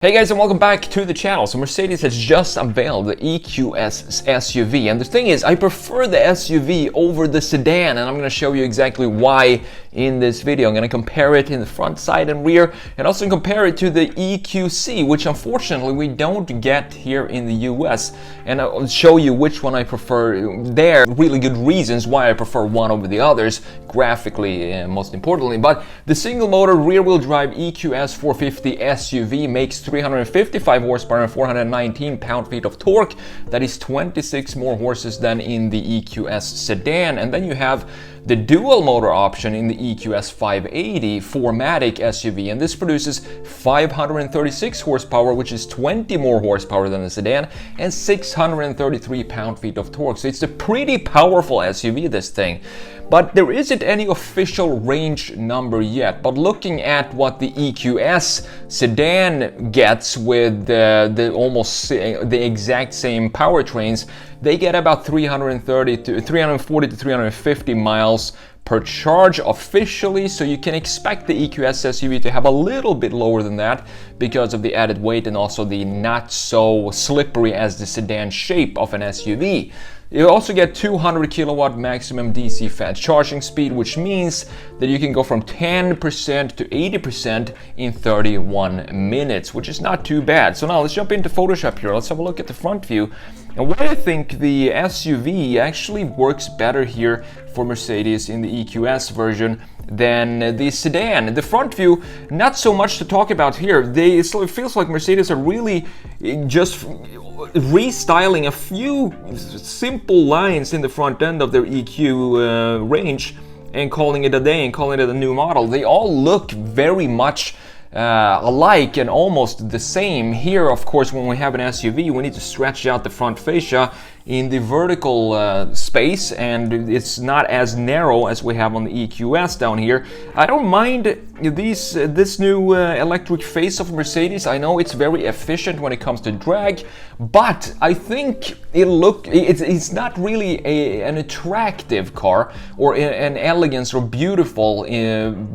Hey guys, and welcome back to the channel. So Mercedes has just unveiled the EQS SUV, and the thing is, I prefer the SUV over the sedan, and I'm going to show you exactly why in this video. I'm going to compare it in the front, side, and rear, and also compare it to the EQC, which unfortunately we don't get here in the US, and I'll show you which one I prefer there, really good reasons why I prefer one over the others, graphically most importantly. But the single motor rear-wheel drive EQS 450 SUV makes 355 horsepower and 419 pound-feet of torque. That is 26 more horses than in the EQS sedan. And then you have the dual motor option in the EQS 580 4MATIC SUV, and this produces 536 horsepower, which is 20 more horsepower than the sedan, and 633 pound-feet of torque. So it's a pretty powerful SUV, this thing. But there isn't any official range number yet. But looking at what the EQS sedan gets with the exact same powertrains, they get about 340 to 350 miles per charge officially, so you can expect the EQS SUV to have a little bit lower than that because of the added weight and also the not so slippery as the sedan shape of an SUV. You also get 200 kilowatt maximum DC fast charging speed, which means that you can go from 10% to 80% in 31 minutes, which is not too bad. So now let's jump into Photoshop here. Let's have a look at the front view. And why I think the SUV actually works better here for Mercedes in the EQS version than the sedan. The front view, not so much to talk about here. It feels like Mercedes are really just restyling a few simple lines in the front end of their EQ range and calling it a day and calling it a new model. They all look very much alike and almost the same. Here, of course, when we have an SUV, we need to stretch out the front fascia in the vertical space, and it's not as narrow as we have on the EQS down here. I don't mind this new electric face of Mercedes. I know it's very efficient when it comes to drag, but I think it's not really an attractive car or an elegance or beautiful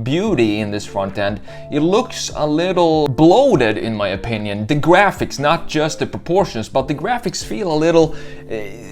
beauty in this front end. It looks a little bloated in my opinion. The graphics, not just the proportions, but the graphics feel a little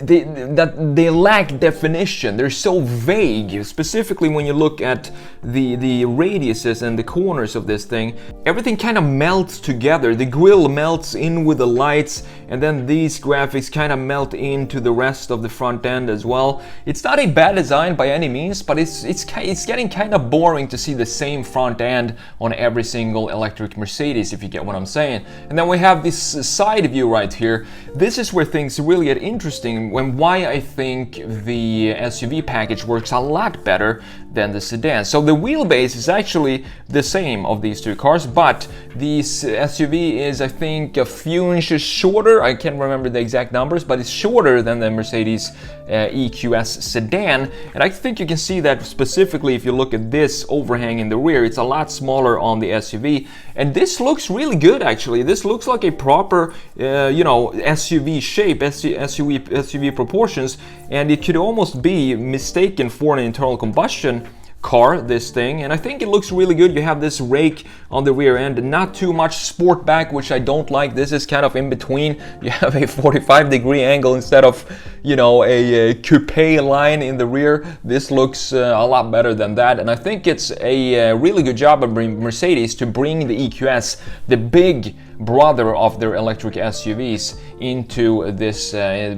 they lack definition. They're so vague, specifically when you look at the radiuses and the corners of this thing. Everything kind of melts together. The grille melts in with the lights, and then these graphics kind of melt into the rest of the front end as well. It's not a bad design by any means, but it's getting kind of boring to see the same front end on every single electric Mercedes, if you get what I'm saying. And then we have this side view right here. This is where things really get interesting, when why I think the SUV package works a lot better than the sedan. So the wheelbase is actually the same of these two cars, but the SUV is, I think, a few inches shorter. I can't remember the exact numbers, but it's shorter than the Mercedes EQS sedan. And I think you can see that specifically if you look at this overhang in the rear. It's a lot smaller on the SUV, and this looks really good actually. This looks like a proper SUV shape, SUV proportions, and it could almost be mistaken for an internal combustion car, this thing. And I think it looks really good. You have this rake on the rear end, not too much sport back, which I don't like. This is kind of in between. You have a 45-degree angle instead of a coupe line in the rear. This looks a lot better than that, and I think it's a really good job of Mercedes to bring the EQS, the big brother of their electric SUVs, into this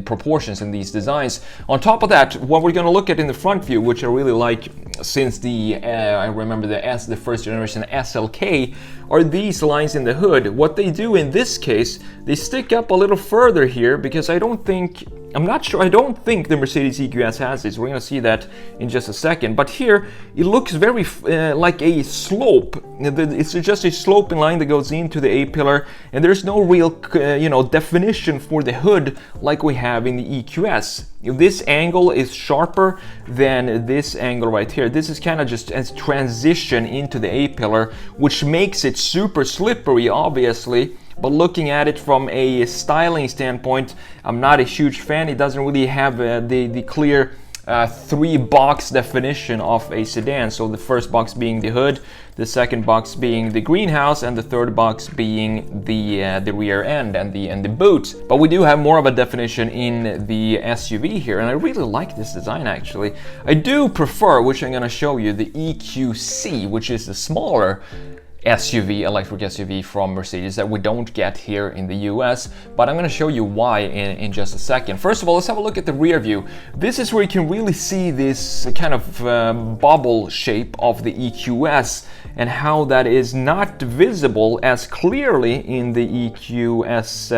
proportions in these designs. On top of that, what we're going to look at in the front view, which I really like since I remember the first generation SLK, are these lines in the hood. What they do in this case, they stick up a little further here, because I don't think the Mercedes EQS has this. We're going to see that in just a second. But here, it looks very like a slope. It's just a sloping line that goes into the A-pillar, and there's no real definition for the hood like we have in the EQS. This angle is sharper than this angle right here. This is kind of just a transition into the A-pillar, which makes it super slippery, obviously. But looking at it from a styling standpoint, I'm not a huge fan. It doesn't really have the clear three box definition of a sedan. So the first box being the hood, the second box being the greenhouse, and the third box being the rear end and the boot. But we do have more of a definition in the SUV here, and I really like this design actually. I do prefer, which I'm going to show you, the EQC, which is the smaller SUV, electric SUV from Mercedes that we don't get here in the US, but I'm going to show you why in just a second. First of all, let's have a look at the rear view. This is where you can really see this kind of bubble shape of the EQS and how that is not visible as clearly in the EQS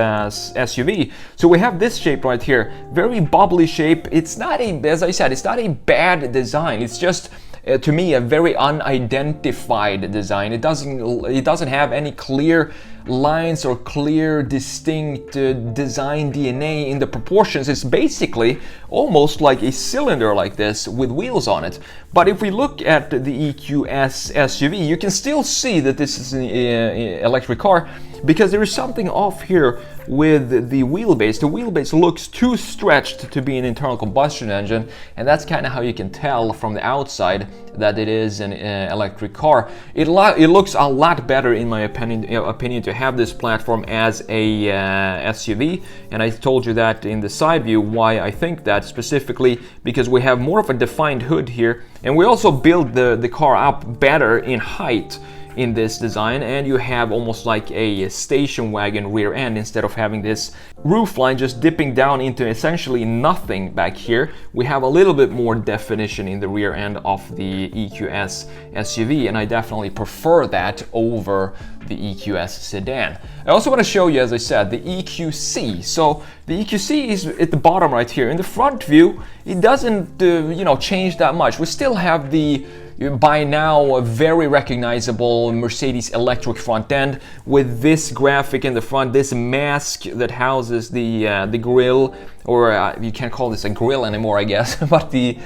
SUV. So we have this shape right here, very bubbly shape. It's not a, as I said, it's not a bad design. It's just to me a very unidentified design. It doesn't have any clear lines or clear distinct design DNA in the proportions. It's basically almost like a cylinder like this with wheels on it. But if we look at the EQS SUV, you can still see that this is an electric car, because there is something off here with the wheelbase. The wheelbase looks too stretched to be an internal combustion engine, and that's kind of how you can tell from the outside that it is an electric car. It looks a lot better, in my opinion, to have this platform as a SUV, and I told you that in the side view why I think that, specifically because we have more of a defined hood here, and we also build the car up better in height in this design, and you have almost like a station wagon rear end instead of having this roof line just dipping down into essentially nothing back here. We have a little bit more definition in the rear end of the EQS SUV, and I definitely prefer that over the EQS sedan. I also want to show you, as I said, the EQC. So the EQC is at the bottom right here. In the front view, it doesn't change that much. We still have the by now a very recognizable Mercedes electric front end with this graphic in the front, this mask that houses the grille, or you can't call this a grille anymore, I guess, but the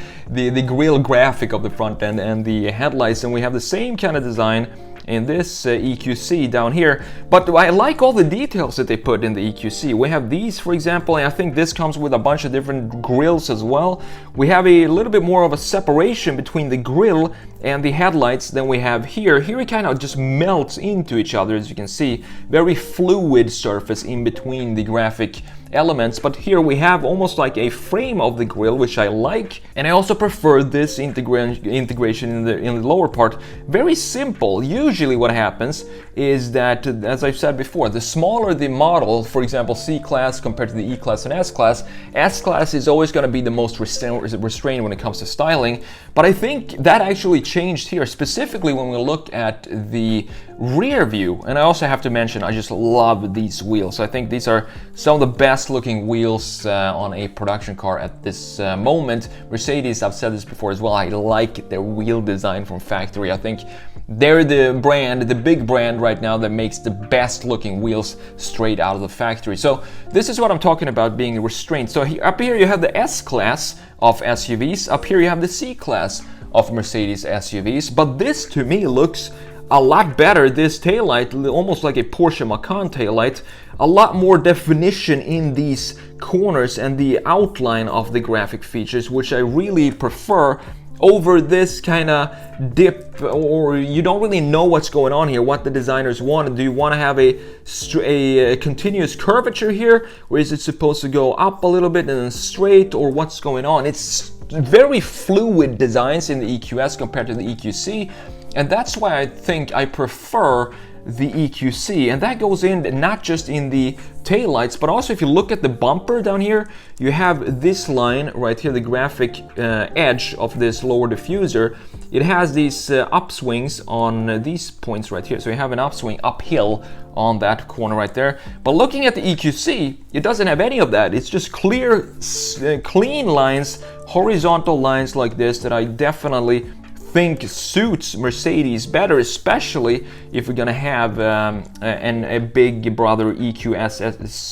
grille graphic of the front end and the headlights. And we have the same kind of design in this EQC down here, but I like all the details that they put in the EQC. We have these, for example, and I think this comes with a bunch of different grills as well. We have a little bit more of a separation between the grill and the headlights than we have here. Here it kind of just melts into each other, as you can see. Very fluid surface in between the graphic elements, but here we have almost like a frame of the grille, which I like, and I also prefer this integration in the lower part. Very simple. Usually what happens is that, as I've said before, the smaller the model, for example C-Class compared to the E-Class and S-Class, S-Class is always going to be the most restrained when it comes to styling, but I think that actually changed here, specifically when we look at the rear view. And I also have to mention, I just love these wheels. I think these are some of the best looking wheels on a production car at this moment. Mercedes, I've said this before as well, I like their wheel design from factory. I think they're the brand, the big brand right now that makes the best looking wheels straight out of the factory. So this is what I'm talking about, being restrained. So up here you have the S-Class of SUVs, up here you have the C-Class of Mercedes SUVs, but this to me looks a lot better. This taillight, almost like a Porsche Macan taillight, a lot more definition in these corners and the outline of the graphic features, which I really prefer over this kind of dip, or you don't really know what's going on here, what the designers want. Do you want to have a continuous curvature here, or is it supposed to go up a little bit and then straight, or what's going on? It's very fluid designs in the EQS compared to the EQC, and that's why I think I prefer the EQC, and that goes in not just in the taillights, but also if you look at the bumper down here, you have this line right here, the graphic edge of this lower diffuser. It has these upswings on these points right here, so you have an upswing uphill on that corner right there. But looking at the EQC, it doesn't have any of that. It's just clear, clean lines, horizontal lines like this that I definitely think suits Mercedes better, especially if we're gonna have a big brother EQS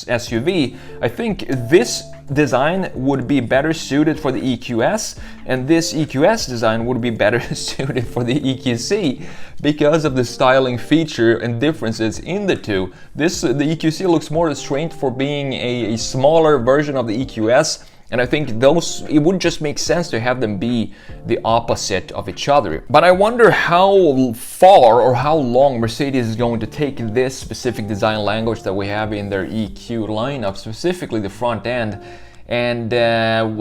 SUV. I think this design would be better suited for the EQS, and this EQS design would be better suited for the EQC because of the styling feature and differences in the two. The EQC looks more restrained for being a smaller version of the EQS, And I think it would just make sense to have them be the opposite of each other. But I wonder how far or how long Mercedes is going to take this specific design language that we have in their EQ lineup, specifically the front end, and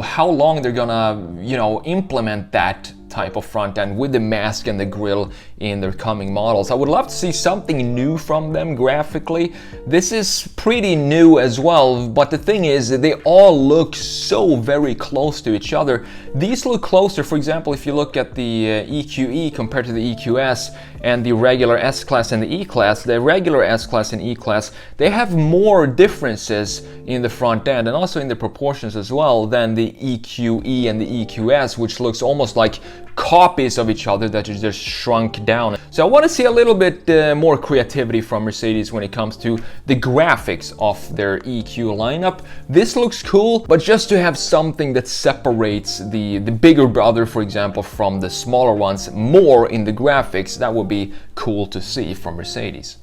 how long they're gonna, implement that type of front end with the mask and the grille in their coming models. I would love to see something new from them graphically. This is pretty new as well, but the thing is they all look so very close to each other. These look closer, for example, if you look at the EQE compared to the EQS and the regular S-Class and the E-Class, the regular S-Class and E-Class, they have more differences in the front end and also in the proportions as well than the EQE and the EQS, which looks almost like copies of each other that is just shrunk down. So I want to see a little bit more creativity from Mercedes when it comes to the graphics of their EQ lineup. This looks cool, but just to have something that separates the bigger brother, for example, from the smaller ones more in the graphics, that would be cool to see from Mercedes.